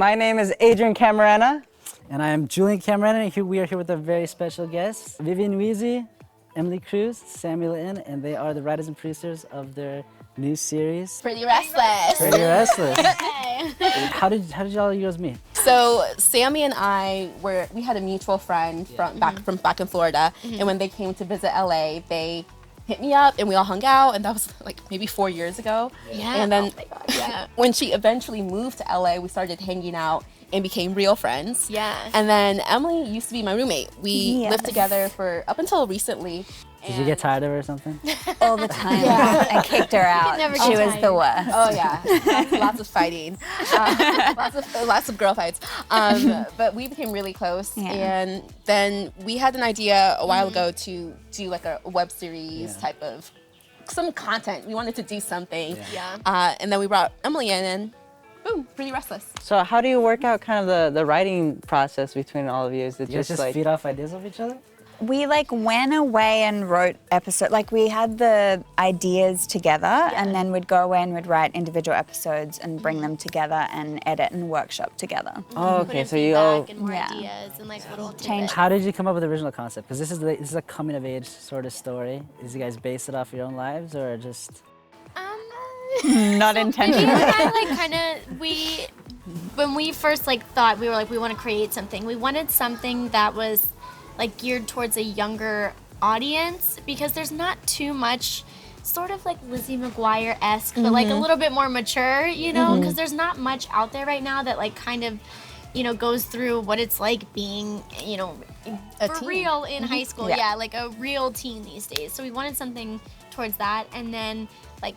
My name is Adrian Camarena. And I am Julian Camarena, and we are here with a very special guest, Vivian Nweze, Emily Kruse, Sammie Litten, and they are the writers and producers of their new series, Pretty Restless. Pretty Restless. Hey. How did y'all you guys meet? So Sammie and I we had a mutual friend from back in Florida, and when they came to visit LA, they hit me up and we all hung out, and that was like maybe 4 years ago. Yeah. And then oh my God, yeah. when she eventually moved to LA, we started hanging out and became real friends. Yeah. And then Emily used to be my roommate. We Yes. lived together for up until recently. Did you get tired of her or something? All the time. I kicked her out. never She get was tired. the worst. Oh yeah, lots of fighting, lots of girl fights. But we became really close, Yeah. and then we had an idea a while ago to do like a web series type of some content. We wanted to do something, and then we brought Emily in, and boom, Pretty Restless. So how do you work out kind of the writing process between all of you? Is it You guys just like feed off ideas of each other? We went away and wrote episodes. We had the ideas together, and then we'd go away and we'd write individual episodes and bring them together and edit and workshop together. Oh, Put okay. in So you all feedback and more Yeah. ideas and like little Change. How did you come up with the original concept? Because this is a coming of age sort of story. Is you guys base it off your own lives or just? Not Vivian intentional. and I when we first thought, we were we want to create something. We wanted something that was geared towards a younger audience because there's not too much sort of Lizzie McGuire-esque, but a little bit more mature, you know, because there's not much out there right now that kind of, goes through what it's like being, A for teen. real in high school. Yeah. Yeah, like a real teen these days. So we wanted something towards that, and then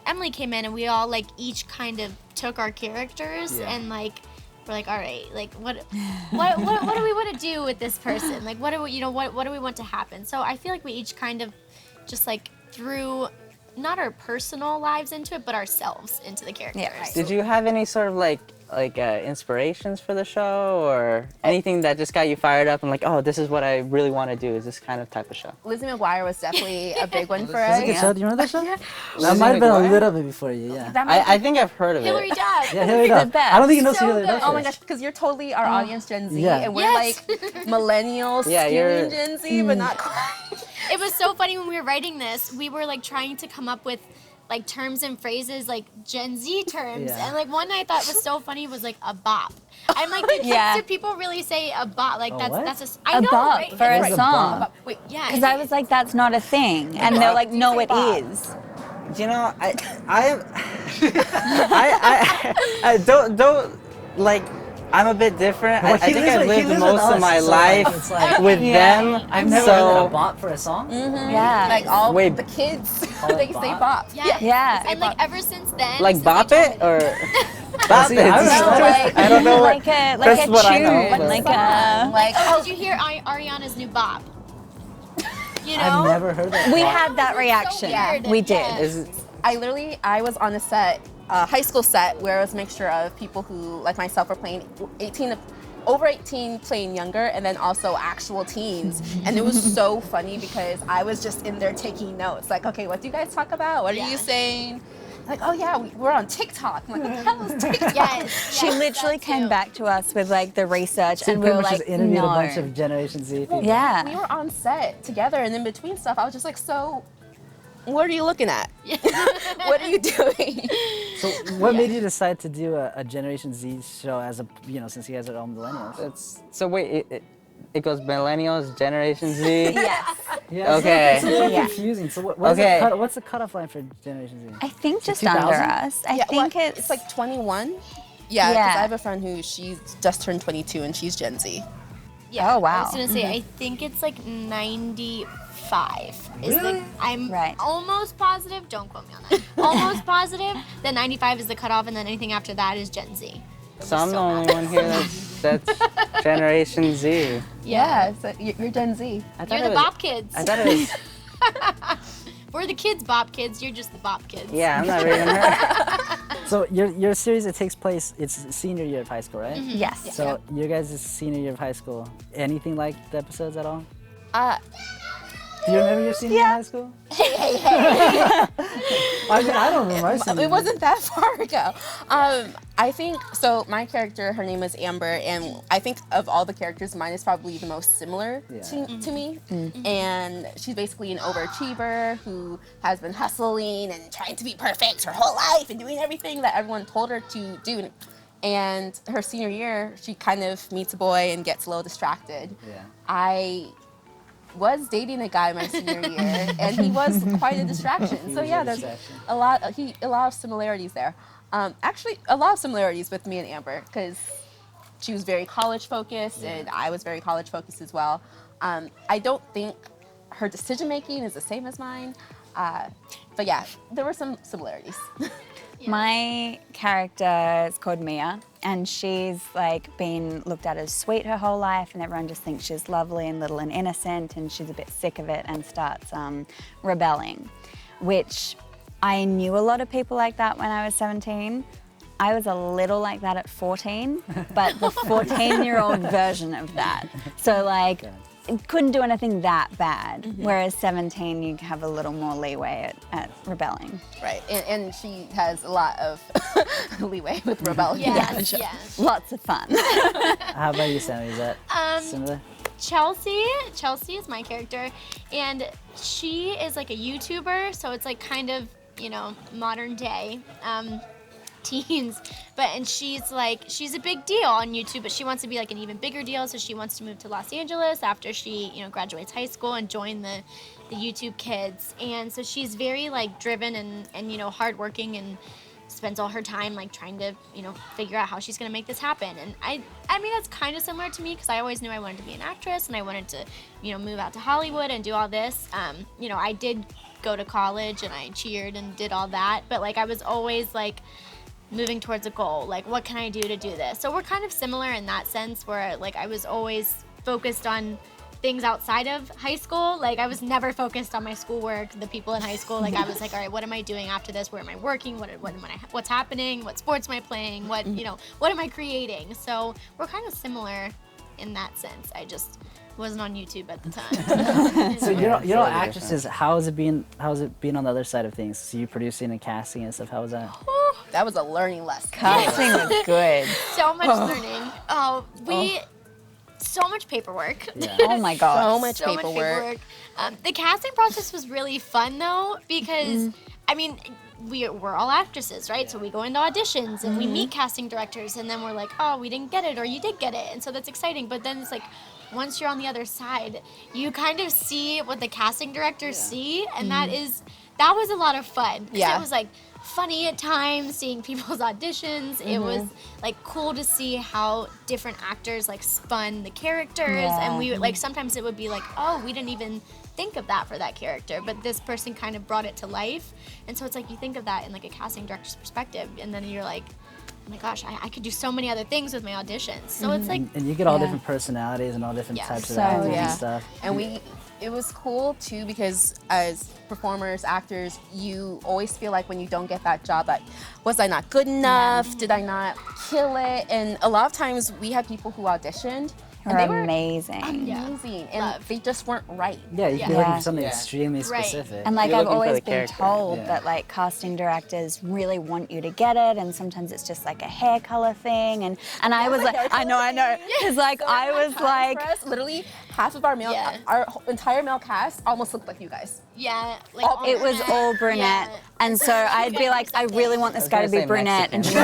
Emily came in and we all each kind of took our characters and we're all right, what do we want to do with this person? What do we, what do we want to happen? So I feel we each kind of just threw not our personal lives into it, but ourselves into the characters. Yeah, right. did you have any sort of inspirations for the show or anything that just got you fired up and oh, this is what I really want to do? Is this kind of type of show? Lizzie McGuire was definitely a big one for Is us. it a good show? Do you remember that show? Lizzie That might have been a McGuire? little bit before you, yeah. I think I've heard of Hillary it. Duff. Yeah, Hillary Duff. best. I don't think you know So who Hillary good. Duff Oh my is. gosh, because you're totally our audience, Gen Z, Yeah. and we're Yes. millennials, Yeah, you're- skewing Gen Z, but not quite. It was so funny when we were writing this. We were trying to come up with terms and phrases Gen Z terms, Yeah. and one I thought was so funny was a bop. I'm Yeah. do people really say a bop? what? I A know, bop right? for a What's a song. bop? Wait, Yeah, Because I was that's not a thing. And they're like, no, say it bop. is. You know, I don't I'm a bit different. Well, I he think lives I've with- he lived lives most with of my us, so, life it's with Yeah. them. I've never heard so a bop for a song. Yeah. all Wait. the kids, Call it they say bop? bop. Yeah. Yeah. And ever since then, like since bop they it told me- or bop See, it. I was No, like- I don't know what. like a that's tune, what I know, but- like a. Oh, did you hear Ariana's new bop? You know? I've never heard that. We bop. had that It's so reaction. weird. We did. Yeah. Is it- I was on a set, a high school set, where it was a mixture of people who, like myself, were playing over 18 playing younger, and then also actual teens. And it was so funny because I was just in there taking notes. Okay, what do you guys talk about? What are you saying? Oh yeah, we're on TikTok. I'm what the hell is TikTok? Yes. She yes, literally that came too. back to us with the research, So you and we pretty were much like, just interviewed no. a bunch of Generation Z people. Yeah. We were on set together, and in between stuff, I was just so, what are you looking at? What are you doing? So what made you decide to do a Generation Z show as since you guys are all millennials? so wait, it goes millennials, Generation Z. Yes. Yeah, Okay. It's a little Yeah. confusing. So Okay. what's the cutoff line for Generation Z? I think just 2000? under us. I think it's 21. Yeah, because Yeah. I have a friend who she's just turned 22 and she's Gen Z. Yeah. Oh, wow. I was gonna say, I think it's 95. Really? I'm Right. almost positive. Don't quote me on that. Almost positive that 95 is the cutoff, and then anything after that is Gen Z. So I'm the only one here that's Generation Z. Yeah, so you're Gen Z. I thought You're it the was- bop kids. I thought it was. We're the kids bop kids. You're just the bop kids. Yeah, I'm not even her. So your series, it takes place, it's senior year of high school, right? yes. So your guys' senior year of high school, anything like the episodes at all? Do you remember your senior year in high school? Hey. I mean, I don't remember my senior It year. wasn't that far ago. I think, so my character, her name is Amber, and I think of all the characters, mine is probably the most similar to me. And she's basically an overachiever who has been hustling and trying to be perfect her whole life and doing everything that everyone told her to do. And her senior year, she kind of meets a boy and gets a little distracted. Yeah. I was dating a guy my senior year, and he was quite a distraction. So was yeah, a there's distraction. a lot of similarities there. Actually, a lot of similarities with me and Amber, because she was very college focused, and I was very college focused as well. I don't think her decision making is the same as mine, but yeah, there were some similarities. My character is called Mia, and she's like been looked at as sweet her whole life, and everyone just thinks she's lovely and little and innocent, and she's a bit sick of it and starts rebelling, which I knew a lot of people like that when I was 17. I was a little like that at 14, but the 14-year-old version of that. So like, couldn't do anything that bad, whereas 17 you have a little more leeway at rebelling. Right, and she has a lot of leeway with rebellion. Yes. Lots of fun. How about you, Sammy? Is that similar? Chelsea is my character, and she is like a YouTuber, so it's like kind of, you know, modern day teens, and she's a big deal on YouTube, but she wants to be like an even bigger deal, so she wants to move to Los Angeles after she, you know, graduates high school and join the YouTube kids. And so she's very like driven and you know, hardworking, and spends all her time like trying to, you know, figure out how she's gonna make this happen. And I mean, that's kind of similar to me, because I always knew I wanted to be an actress, and I wanted to, you know, move out to Hollywood and do all this. You know, I did go to college and I cheered and did all that, but like I was always like moving towards a goal, like what can I do to do this? So we're kind of similar in that sense, where like I was always focused on things outside of high school. Like I was never focused on my schoolwork, the people in high school. Like I was like, all right, what am I doing after this? Where am I working? What's happening? What sports am I playing? What, you know, what am I creating? So we're kind of similar in that sense. I just wasn't on YouTube at the time. So you're all actresses. How has it been on the other side of things? So you producing and casting and stuff. How was that? That was a learning lesson. Casting was good. So much learning. So much paperwork. Yeah. Oh my god. So much paperwork. The casting process was really fun though, because I mean, we're all actresses, right? So we go into auditions and we meet casting directors, and then we're like, oh, we didn't get it, or you did get it, and so that's exciting. But then it's like, once you're on the other side, you kind of see what the casting directors see, and that was a lot of fun. Yeah. It was like funny at times seeing people's auditions. It was like cool to see how different actors like spun the characters, and we like sometimes it would be like, oh, we didn't even think of that for that character, but this person kind of brought it to life. And so it's like you think of that in like a casting director's perspective, and then you're like, oh my gosh, I could do so many other things with my auditions. So it's like, And you get all different personalities and all different types of actors and stuff. And it was cool too, because as performers, actors, you always feel like when you don't get that job, like, was I not good enough? Did I not kill it? And a lot of times we had people who auditioned, and they were amazing. amazing, and they just weren't right. Yeah, you can be looking for something extremely specific. And like You're I've looking for always the been character. told that like casting directors really want you to get it, and sometimes it's just like a hair color thing, and I was like, I know, because like I was like, For us, literally half of our entire male cast almost looked like you guys. like it was all brunette, and so I'd be like, I really want this guy to be say brunette, and Mexican.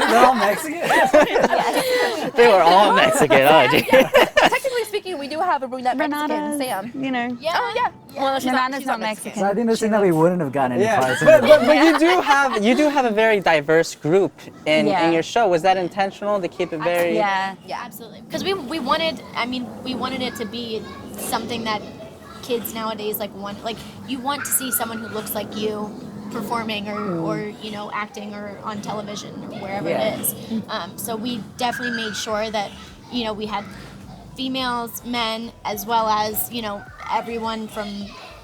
They're all Mexican. They were all Mexican, oh gee. Technically speaking, we do have a brunette Mexican, Renata's, Sam. you know. Oh yeah. Well, Renata's not Mexican. So I think they're saying that we wouldn't have gotten any parts. But you do have a very diverse group in your show. Was that intentional to keep it very? Yeah. Yeah, absolutely. Because we wanted it to be something that kids nowadays you want to see someone who looks like you performing or you know, acting or on television, wherever it is. So we definitely made sure that, you know, we had females, men, as well as, you know, everyone from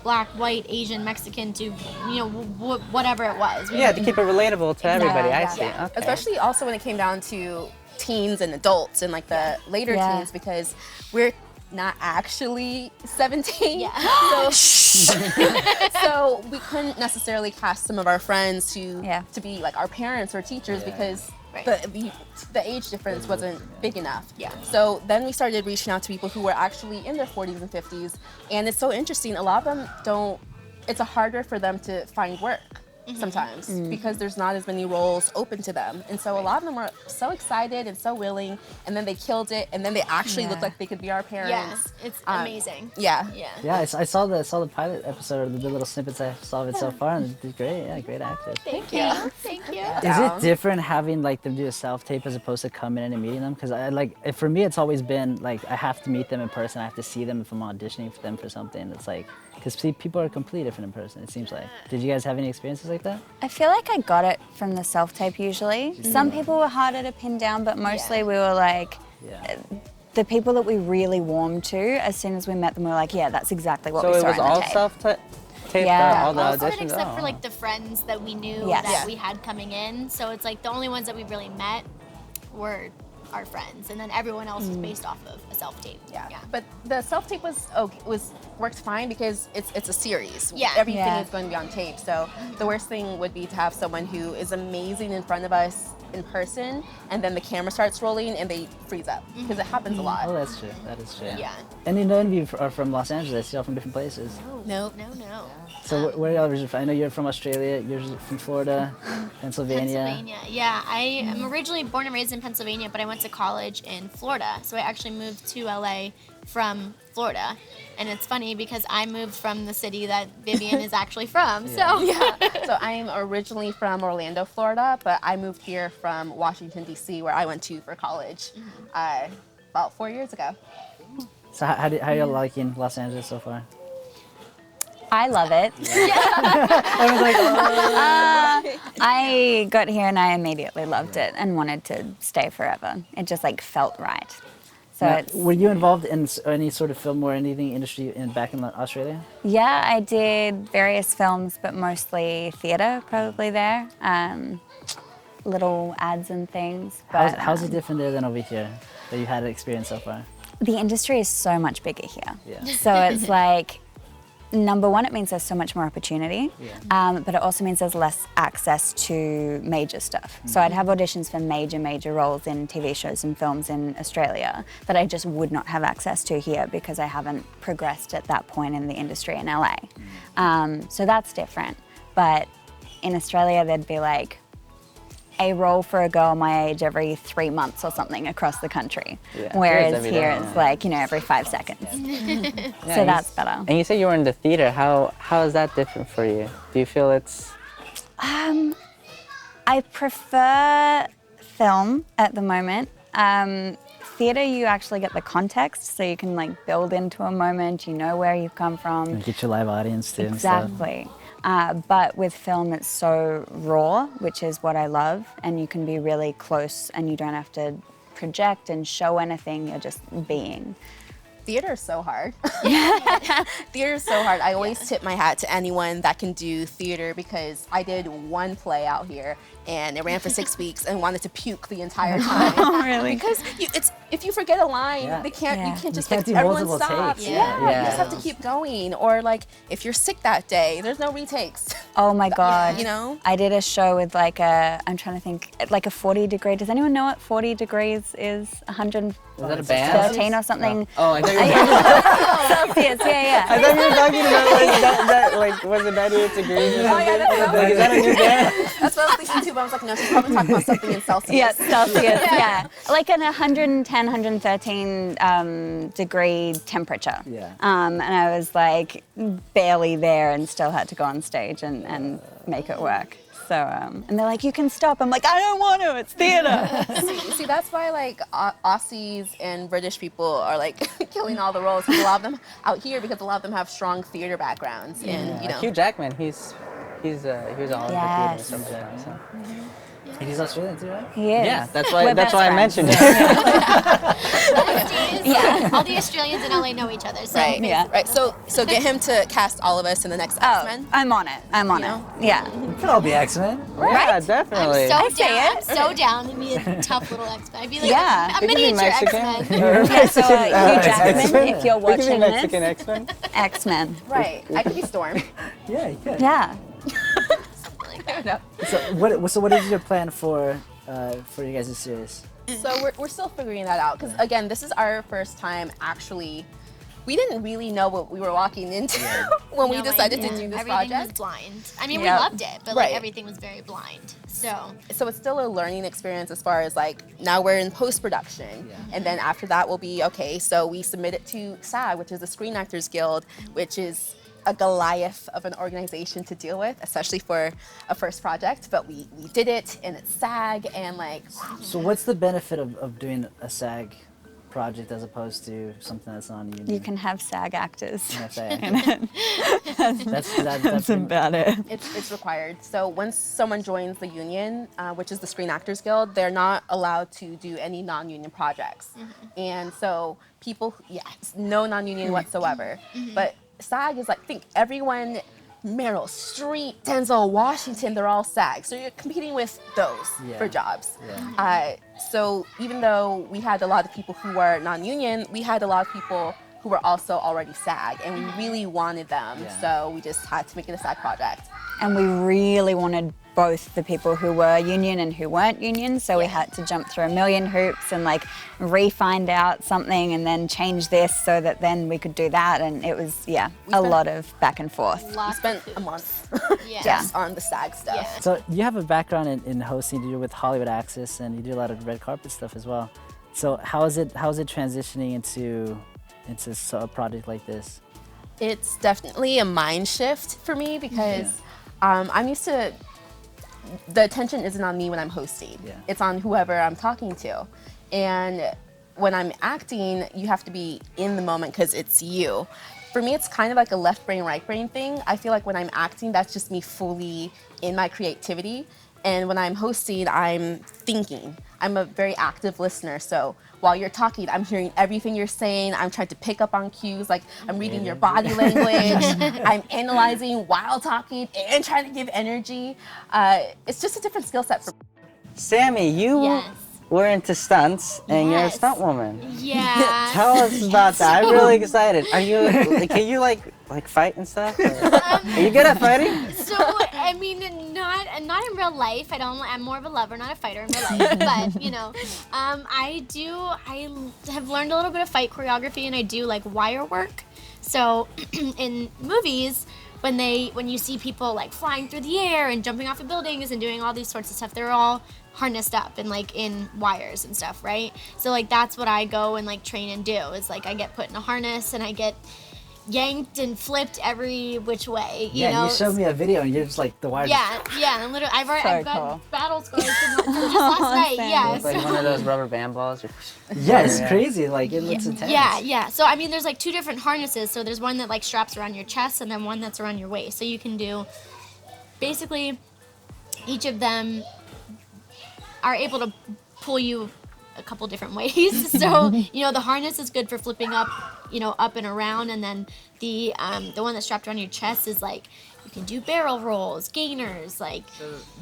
Black, white, Asian, Mexican to, you know, whatever it was. Yeah, to keep it relatable to everybody. I see. Yeah. Okay. Especially also when it came down to teens and adults and like the later teens, because we're not actually 17. Yeah. So we couldn't necessarily cast some of our friends to be like our parents or teachers because the age difference wasn't big enough. Yeah. So then we started reaching out to people who were actually in their 40s and 50s, and it's so interesting. A lot of them don't. It's harder for them to find work sometimes because there's not as many roles open to them, and so a lot of them were so excited and so willing, and then they killed it, and then they actually looked like they could be our parents. Yeah, it's amazing. Yeah. Yeah, I saw the pilot episode, the little snippets I saw of it so far, and it's great. Yeah, great actors. Thank you. Thank you. Is it different having like them do a self-tape as opposed to coming in and meeting them? Because for me, it's always been like I have to meet them in person. I have to see them if I'm auditioning for them for something. It's like because people are completely different in person. It seems like. Did you guys have any experiences like that? I feel like I got it from the self-tape usually. Some people were harder to pin down, but mostly we were like, the people that we really warmed to, as soon as we met them, we were like, yeah, that's exactly what we saw in the tape. So it was all self-tape? Yeah. All the All of it auditions? except for like the friends that we knew that we had coming in. So it's like the only ones that we really met were our friends, and then everyone else was based off of a self-tape. Yeah. But the self-tape worked fine because it's a series. Yeah. Everything is going to be on tape. So the worst thing would be to have someone who is amazing in front of us in person, and then the camera starts rolling and they freeze up because it happens a lot. Oh, that's true. That is true. Yeah. And none of you are from Los Angeles. You're all from different places. Nope. No. So where are y'all originally from? I know you're from Australia. You're from Florida, Pennsylvania. Pennsylvania. Yeah, I am originally born and raised in Pennsylvania, but I went to college in Florida. So I actually moved to LA from Florida. And it's funny because I moved from the city that Vivian is actually from. So So I'm originally from Orlando, Florida, but I moved here from Washington, D.C., where I went to for college about 4 years ago. So how are you liking Los Angeles so far? I love it. I was like, I got here and I immediately loved it and wanted to stay forever. It just like felt right. So now, it's, were you involved in any sort of film or anything industry back in Australia? yeah, I did various films, but mostly theatre probably there. Little ads and things. But How's it different there than over here that you had experience so far? the industry is so much bigger here. Yeah. So it's like, number one, it means there's so much more opportunity, but it also means there's less access to major stuff. So I'd have auditions for major roles in TV shows and films in Australia that I just would not have access to here because I haven't progressed at that point in the industry in LA. So that's different. But in Australia, there'd be like a role for a girl my age every 3 months or something across the country. Yeah. Whereas Every here day, it's like, every 5 seconds. So that's better. And you say you were in the theater. How is that different for you? Do you feel it's... I prefer film at the moment. Theatre, you actually get the context, so you can like build into a moment, you know where you've come from. And get your live audience too. And stuff. Exactly. But with film, it's so raw, which is what I love, and you can be really close and you don't have to project and show anything, you're just being. Theater is so hard. Theater is so hard. I always tip my hat to anyone that can do theater because I did one play out here and it ran for 6 weeks and wanted to puke the entire time. Oh, really? Because if you forget a line, you can't just can't do everyone multiple stops. takes. You just have to keep going. Or like if you're sick that day, there's no retakes. Oh my God. You know? I did a show with like I'm trying to think, like a 40 degree, does anyone know what 40 degrees is? 100. Is that a band? 13 or something. Oh, I thought you were Celsius, yeah. I thought you were talking about like that like was it 98 degrees or something? Like, is that a new band? That's what I was thinking too, but I was like, no, she's probably talking about something in Celsius. Yeah, Celsius, yeah. Like an 110, 113 degree temperature. Yeah. And I was like barely there and still had to go on stage and make it work. So, and they're like, you can stop. I'm like, I don't want to, it's theater. See, that's why like Aussies and British people are like killing all the roles. 'Cause a lot of them out here because a lot of them have strong theater backgrounds, and you know. Hugh Jackman, he's He was all in Yes. the theater and stuff. So. And he's Australian too, right? He is. Yeah, that's We're why best I friends. mentioned it. Yeah. All the Australians in LA know each other. So Right. Yeah. Right. So get him to cast all of us in the next Oh, X-Men. I'm on it. I'm on You it. know? Yeah. We could all be X-Men. Yeah, definitely. I'm so see down. it. I'm so down to be a tough little X-Men. I'd be like Yeah. a We could be miniature Mexican. X-Men. Yeah, so Hugh Jackman, X-Men. if you're We could be watching Mexican this, X-Men. X-Men. Right. I could be Storm. Yeah, you could. Yeah. So what is your plan for you guys' series? So we're still figuring that out because again, this is our first time actually. We didn't really know what we were walking into when we No decided to idea. do this Everything project. was blind. I mean, Yep. we loved it, but like Right. everything was very blind. So So it's still a learning experience as far as like now we're in post-production and then after that we'll be okay, so we submit it to SAG, which is the Screen Actors Guild, which is a Goliath of an organization to deal with, especially for a first project, but we did it and it's SAG and like So what's the benefit of doing a SAG project as opposed to something that's non-union? You can have SAG actors. That's that's about it. it's required. So once someone joins the union, which is the Screen Actors Guild, they're not allowed to do any non-union projects. And so people, no non-union whatsoever. But SAG is like, think everyone, Meryl Streep, Denzel Washington, they're all SAG. So you're competing with those for jobs. So even though we had a lot of people who were non-union, we had a lot of people who were also already SAG, and we really wanted them. So we just had to make it a SAG project. And we really wanted both the people who were union and who weren't union, so we had to jump through a million hoops and like re-find out something and then change this so that then we could do that, and it was a lot of back and forth. We spent a month yeah. just on the SAG stuff. Yeah. So you have a background in hosting. You do with Hollywood Access, and you do a lot of red carpet stuff as well. So how is it transitioning into a project like this? It's definitely a mind shift for me because I'm used to, the attention isn't on me when I'm hosting. It's on whoever I'm talking to. And when I'm acting, you have to be in the moment because it's you. For me, it's kind of like a left brain, right brain thing. I feel like when I'm acting, that's just me fully in my creativity. And when I'm hosting, I'm thinking. I'm a very active listener, so while you're talking, I'm hearing everything you're saying. I'm trying to pick up on cues, like I'm reading your body language. I'm analyzing while talking and trying to give energy. It's just a different skill set for me. Sammy, you Yes. were into stunts, and you're a Yes. stunt woman. Yeah. Tell us about that. I'm really excited. Are you? Can you like fight and stuff? Or- are you good at fighting? So I mean, not in real life. I'm more of a lover, not a fighter in real life. But you know, I have learned a little bit of fight choreography, and I do like wire work. So in movies, when you see people like flying through the air and jumping off of buildings and doing all these sorts of stuff, they're all harnessed up and like in wires and stuff, right? So like that's what I go and like train and do is like I get put in a harness and I get yanked and flipped every which way. You know? You showed me a video, and you're just like the wire. Yeah, and literally, I've got cool. battle scars from just last night. Yeah, It's like one of those rubber band balls. Yeah, it's crazy. Like it looks intense. yeah. So I mean, there's like two different harnesses. So there's one that like straps around your chest, and then one that's around your waist. So you can do, basically, each of them are able to pull you a couple different ways. So you know, the harness is good for flipping up, you know, up and around, and then the one that's strapped around your chest is like you can do barrel rolls, gainers, like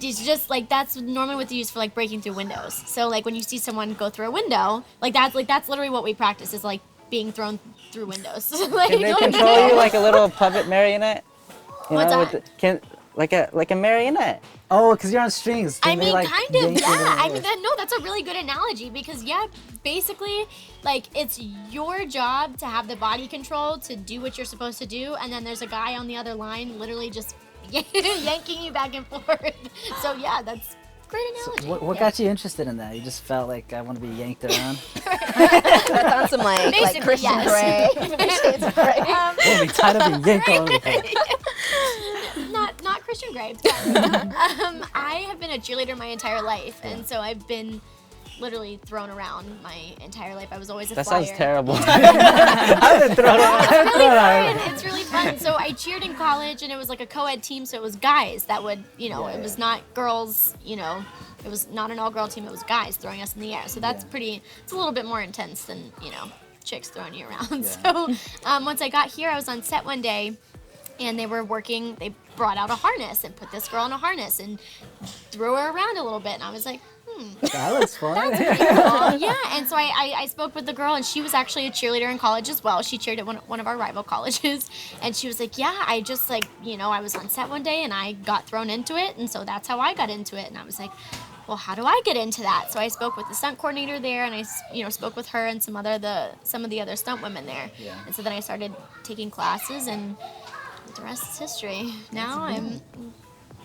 it's just like that's normally what they use for like breaking through windows. So like when you see someone go through a window, that's literally what we practice is like being thrown through windows. Like, Can they control you like a little puppet marionette? You What's know, that? Like a marionette. Oh, because you're on strings. I Can they, mean, like, kind of, yank you yeah. in the I air? mean, that's a really good analogy because, yeah, basically, like, it's your job to have the body control to do what you're supposed to do, and then there's a guy on the other line literally just yanking you back and forth. So, yeah, that's a great analogy. What got you interested in that? You just felt like I want to be yanked around. That's on some like Basically, Christian yes. Grey. Shades of Grey. Oh, be tired of being yanked all over the place. Not Christian Grey, but I have been a cheerleader my entire life, and so I've been literally thrown around my entire life. I was always a That flyer. sounds terrible. I've been thrown around. It's really fun. So I cheered in college, and it was like a co-ed team, so it was guys that would, it was not girls, it was not an all-girl team, it was guys throwing us in the air. So that's it's a little bit more intense than, chicks throwing you around. So once I got here, I was on set one day, and they brought out a harness and put this girl in a harness and threw her around a little bit, and I was like, That looks fun. yeah, and so I spoke with the girl, and she was actually a cheerleader in college as well. She cheered at one of our rival colleges, and she was like, yeah, I just I was on set one day, and I got thrown into it, and so that's how I got into it. And I was like, well, how do I get into that? So I spoke with the stunt coordinator there, and I spoke with her and some of the other stunt women there. Yeah. And so then I started taking classes, and the rest is history. Now I'm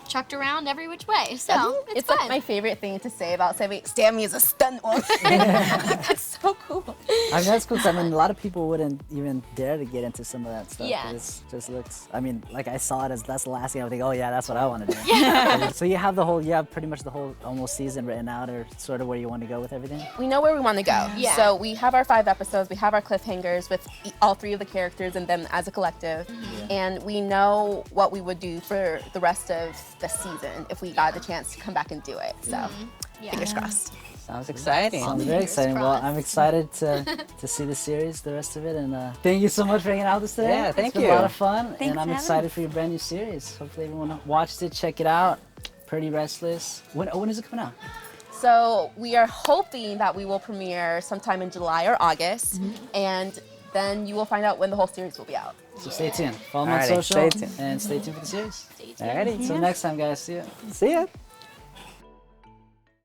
chucked around every which way. So it's fun. like my favorite thing to say about Sammy is a stunt woman. That's so cool. I mean, that's cool. 'Cause, I mean, a lot of people wouldn't even dare to get into some of that stuff. Yeah. It just looks. I mean, like I saw it as that's the last thing I would think. Oh yeah, that's what I want to do. Yeah. So you have pretty much the whole almost season written out, or sort of where you want to go with everything. We know where we want to go. Yeah. So we have our 5 episodes. We have our cliffhangers with all 3 of the characters and them as a collective. And we know what we would do for the rest of the season if we got the chance to come back and do it. So fingers crossed. Sounds exciting. Sounds very exciting. Well, I'm excited to see the series, the rest of it, and thank you so much for hanging out with us today. Yeah, thank It's been you. a lot of fun, Thanks and I'm for having excited for your brand new series. Hopefully everyone watched it, check it out. Pretty Restless. When is it coming out? So we are hoping that we will premiere sometime in July or August, and then you will find out when the whole series will be out. So stay tuned. Follow me on Alrighty, social stay tuned. and stay tuned for the series. Stay tuned. Alrighty. Till next time, guys. See ya. See ya.